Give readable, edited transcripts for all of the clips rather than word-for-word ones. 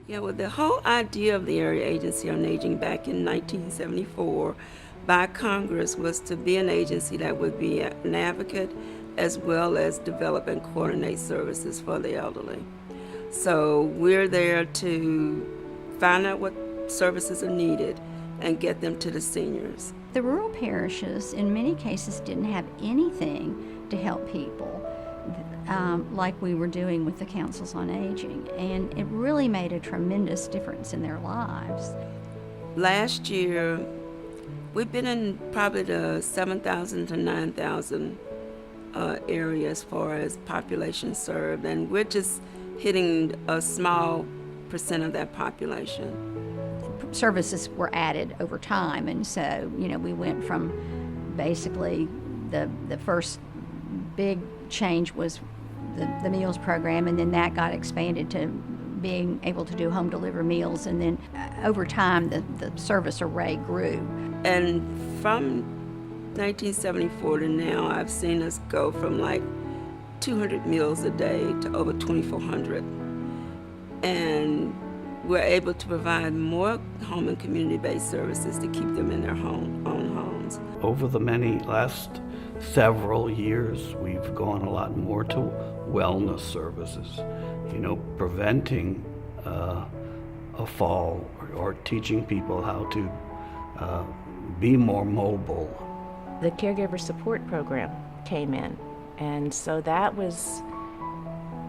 Yeah, well, the whole idea of the Area Agency on Aging back in 1974 by Congress was to be an agency that would be an advocate as well as develop and coordinate services for the elderly. So we're there to find out what services are needed and get them to the seniors. The rural parishes, in many cases, didn't have anything to help people like we were doing with the councils on aging, and it really made a tremendous difference in their lives. Last year, we've been in probably the 7,000 to 9,000 area as far as population served, and we're just hitting a small percent of that population. Services were added over time, and so, we went from basically the first big change was the meals program, and then that got expanded to being able to do home delivered meals, and then over time the service array grew. And from 1974 to now, I've seen us go from like 200 meals a day to over 2,400. And we're able to provide more home and community-based services to keep them in their own homes. Over the last several years, we've gone a lot more to wellness services, preventing a fall or teaching people how to be more mobile. The caregiver support program came in, and so that was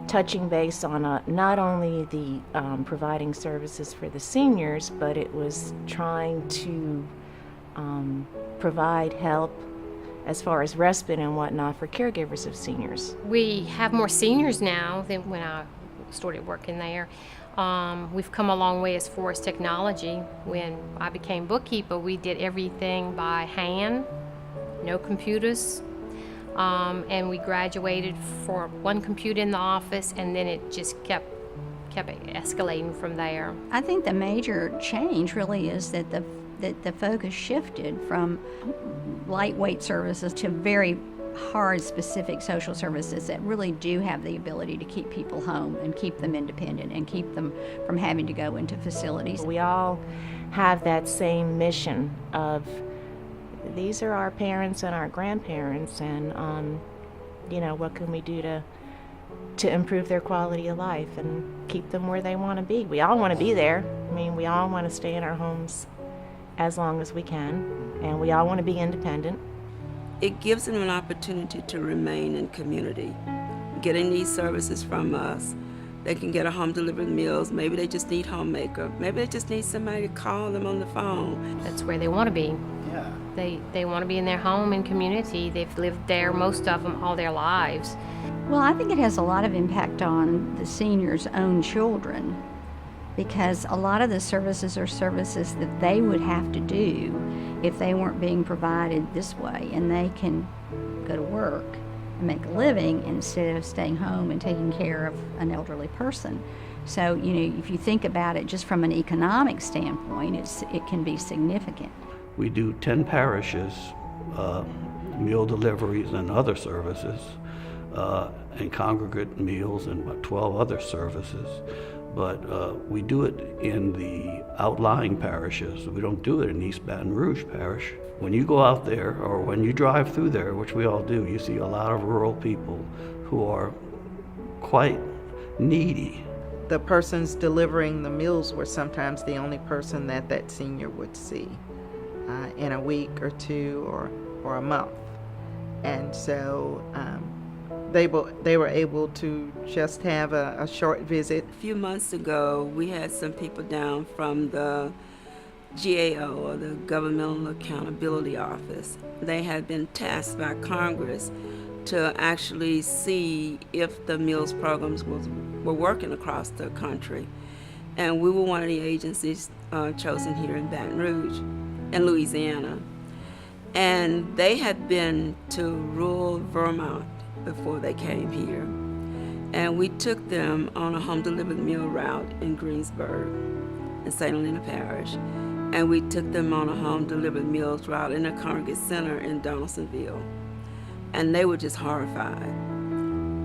touching base on not only the providing services for the seniors, but it was trying to provide help as far as respite and whatnot for caregivers of seniors. We have more seniors now than when I started working there. We've come a long way as far as technology. When I became bookkeeper, we did everything by hand, no computers. And we graduated for one computer in the office, and then it just kept escalating from there. I think the major change really is that the focus shifted from lightweight services to very hard, specific social services that really do have the ability to keep people home and keep them independent and keep them from having to go into facilities. We all have that same mission of these are our parents and our grandparents, and what can we do to improve their quality of life and keep them where they want to be. We all want to be there. We all want to stay in our homes as long as we can, and we all want to be independent. It gives them an opportunity to remain in community. Getting these services from us, they can get a home delivered meals. Maybe they just need homemaker. Maybe they just need somebody to call them on the phone. That's where they want to be. Yeah. They want to be in their home and community. They've lived there, most of them, all their lives. Well, I think it has a lot of impact on the seniors' own children, because a lot of the services are services that they would have to do if they weren't being provided this way, and they can go to work and make a living instead of staying home and taking care of an elderly person. So, if you think about it just from an economic standpoint, it can be significant. We do 10 parishes, meal deliveries and other services, and congregate meals and about 12 other services. But we do it in the outlying parishes. We don't do it in East Baton Rouge Parish. When you go out there, or when you drive through there, which we all do, you see a lot of rural people who are quite needy. The persons delivering the meals were sometimes the only person that senior would see in a week or two or a month. And so they were able to just have a short visit. A few months ago, we had some people down from the GAO, or the Governmental Accountability Office. They had been tasked by Congress to actually see if the meals programs were working across the country. And we were one of the agencies chosen here in Baton Rouge, in Louisiana. And they had been to rural Vermont before they came here. And we took them on a home delivered meal route in Greensburg, in St. Helena Parish. And we took them on a home delivered meals route in a congregate center in Donaldsonville. And they were just horrified.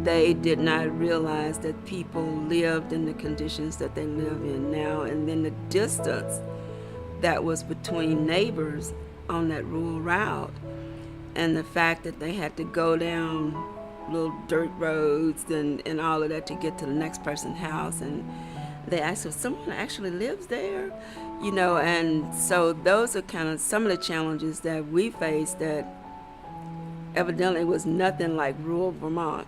they did not realize that people lived in the conditions that they live in now, and then the distance that was between neighbors on that rural route, and the fact that they had to go down little dirt roads and all of that to get to the next person's house. And they asked if someone actually lives there, and so those are kind of some of the challenges that we faced that evidently was nothing like rural Vermont.